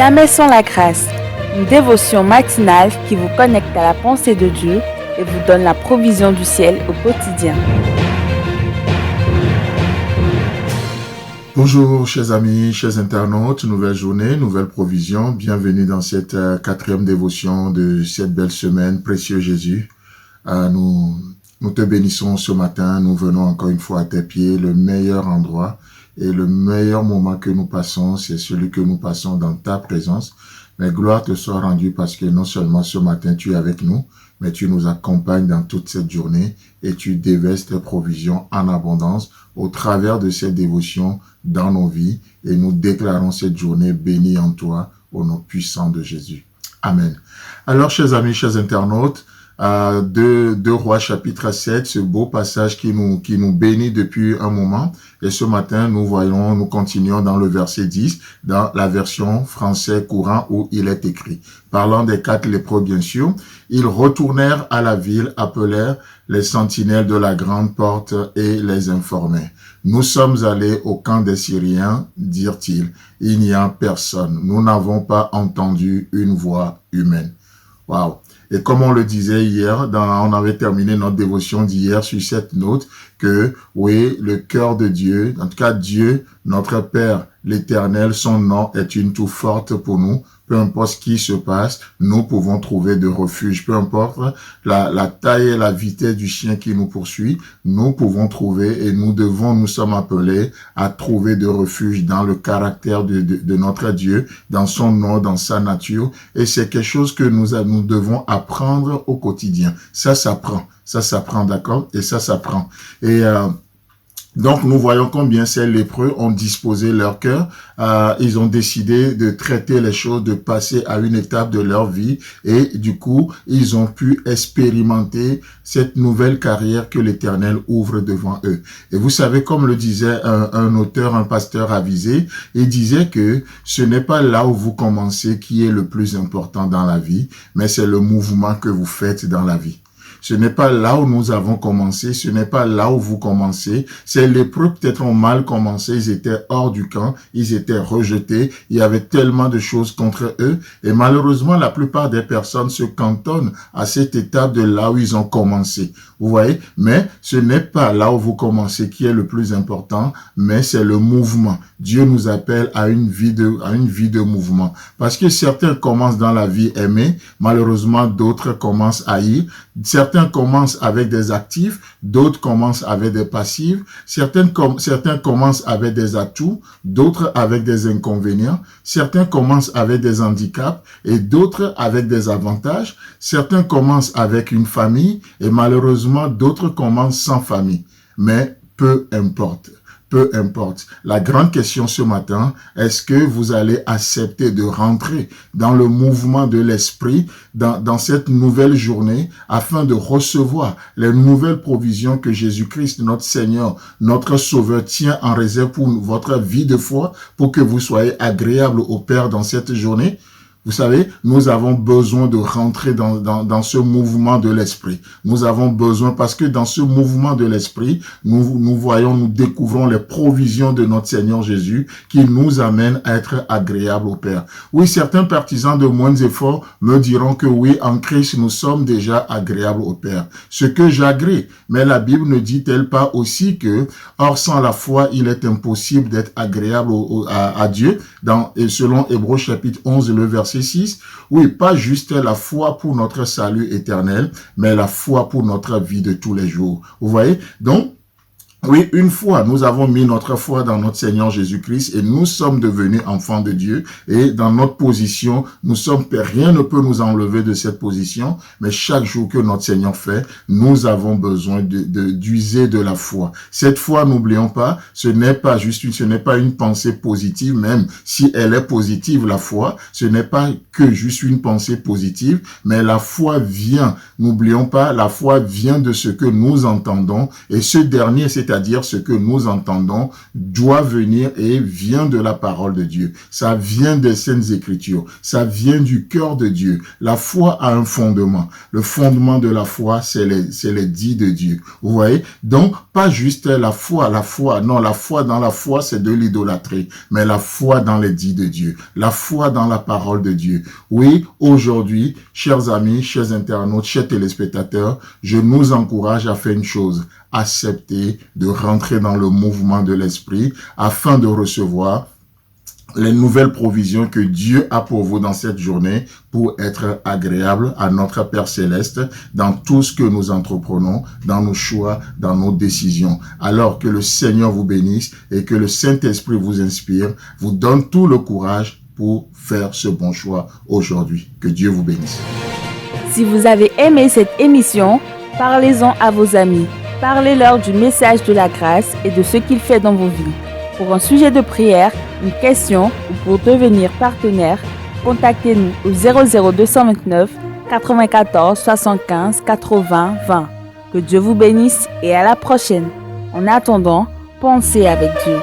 Jamais sans la grâce, une dévotion matinale qui vous connecte à la pensée de Dieu et vous donne la provision du ciel au quotidien. Bonjour chers amis, chers internautes, nouvelle journée, nouvelle provision. Bienvenue dans cette quatrième dévotion de cette belle semaine, précieux Jésus. Nous te bénissons ce matin, nous venons encore une fois à tes pieds, le meilleur endroit et le meilleur moment que nous passons, c'est celui que nous passons dans ta présence. Mais gloire te soit rendue parce que non seulement ce matin tu es avec nous, mais tu nous accompagnes dans toute cette journée et tu déverses tes provisions en abondance au travers de cette dévotion dans nos vies et nous déclarons cette journée bénie en toi au nom puissant de Jésus. Amen. Alors, chers amis, chers internautes, de Rois chapitre 7, ce beau passage qui nous bénit depuis un moment. Et ce matin, nous continuons dans le verset 10, dans la version français courant où il est écrit. Parlant des 4 lépreux, bien sûr, ils retournèrent à la ville, appelèrent les sentinelles de la grande porte et les informaient. Nous sommes allés au camp des Syriens, dirent-ils. Il n'y a personne. Nous n'avons pas entendu une voix humaine. Waouh! Et comme on le disait hier, on avait terminé notre dévotion d'hier sur cette note que, oui, le cœur de Dieu, en tout cas Dieu, notre Père, l'Éternel, son nom est une tour forte pour nous. Peu importe ce qui se passe, nous pouvons trouver de refuge. Peu importe la taille et la vitesse du chien qui nous poursuit, nous pouvons trouver et nous sommes appelés à trouver de refuge dans le caractère de notre Dieu, dans son nom, dans sa nature. Et c'est quelque chose que nous devons apprendre au quotidien. Ça s'apprend, d'accord? Et ça s'apprend. Et donc, nous voyons combien ces lépreux ont disposé leur cœur. Ils ont décidé de traiter les choses, de passer à une étape de leur vie. Et du coup, ils ont pu expérimenter cette nouvelle carrière que l'Éternel ouvre devant eux. Et vous savez, comme le disait un auteur, un pasteur avisé, il disait que ce n'est pas là où vous commencez qui est le plus important dans la vie, mais c'est le mouvement que vous faites dans la vie. Ce n'est pas là où nous avons commencé, ce n'est pas là où vous commencez. Ces lépreux peut-être ont mal commencé, ils étaient hors du camp, ils étaient rejetés, il y avait tellement de choses contre eux. Et malheureusement, la plupart des personnes se cantonnent à cette étape de là où ils ont commencé. Vous voyez? Mais ce n'est pas là où vous commencez qui est le plus important, mais c'est le mouvement. Dieu nous appelle à une vie de mouvement. Parce que certains commencent dans la vie aimée, malheureusement d'autres commencent à haïr. Certains commencent avec des actifs, d'autres commencent avec des passifs. Certains commencent avec des atouts, d'autres avec des inconvénients. Certains commencent avec des handicaps et d'autres avec des avantages. Certains commencent avec une famille et malheureusement d'autres commencent sans famille. Mais peu importe. Peu importe. La grande question ce matin, est-ce que vous allez accepter de rentrer dans le mouvement de l'esprit, dans cette nouvelle journée, afin de recevoir les nouvelles provisions que Jésus-Christ, notre Seigneur, notre Sauveur, tient en réserve pour votre vie de foi, pour que vous soyez agréable au Père dans cette journée? Vous savez, nous avons besoin de rentrer dans ce mouvement de l'esprit. Nous avons besoin, parce que dans ce mouvement de l'esprit, nous découvrons les provisions de notre Seigneur Jésus qui nous amènent à être agréables au Père. Oui, certains partisans de moindres efforts me diront que oui, en Christ, nous sommes déjà agréables au Père. Ce que j'agrée. Mais la Bible ne dit-elle pas aussi que, or sans la foi, il est impossible d'être agréable à Dieu, et selon Hébreux chapitre 11, le verset 6, oui, pas juste la foi pour notre salut éternel, mais la foi pour notre vie de tous les jours. Vous voyez? Donc, oui, une fois, nous avons mis notre foi dans notre Seigneur Jésus-Christ et nous sommes devenus enfants de Dieu. Et dans notre position, rien ne peut nous enlever de cette position. Mais chaque jour que notre Seigneur fait, nous avons besoin d'user de la foi. Cette foi, n'oublions pas, ce n'est pas une pensée positive, même si elle est positive, la foi. Ce n'est pas que juste une pensée positive, mais la foi vient, n'oublions pas, la foi vient de ce que nous entendons. Et ce dernier, c'est c'est-à-dire ce que nous entendons, doit venir et vient de la parole de Dieu. Ça vient des Saintes Écritures. Ça vient du cœur de Dieu. La foi a un fondement. Le fondement de la foi, c'est les dits de Dieu. Vous voyez? Donc, pas juste la foi. Non, la foi dans la foi, c'est de l'idolâtrie. Mais la foi dans les dits de Dieu. La foi dans la parole de Dieu. Oui, aujourd'hui, chers amis, chers internautes, chers téléspectateurs, je nous encourage à faire une chose. Accepter de rentrer dans le mouvement de l'esprit afin de recevoir les nouvelles provisions que Dieu a pour vous dans cette journée pour être agréable à notre Père Céleste dans tout ce que nous entreprenons, dans nos choix, dans nos décisions. Alors que le Seigneur vous bénisse et que le Saint-Esprit vous inspire, vous donne tout le courage pour faire ce bon choix aujourd'hui. Que Dieu vous bénisse. Si vous avez aimé cette émission, parlez-en à vos amis. Parlez-leur du message de la grâce et de ce qu'il fait dans vos vies. Pour un sujet de prière, une question ou pour devenir partenaire, contactez-nous au 00229 94 75 80 20. Que Dieu vous bénisse et à la prochaine. En attendant, pensez avec Dieu.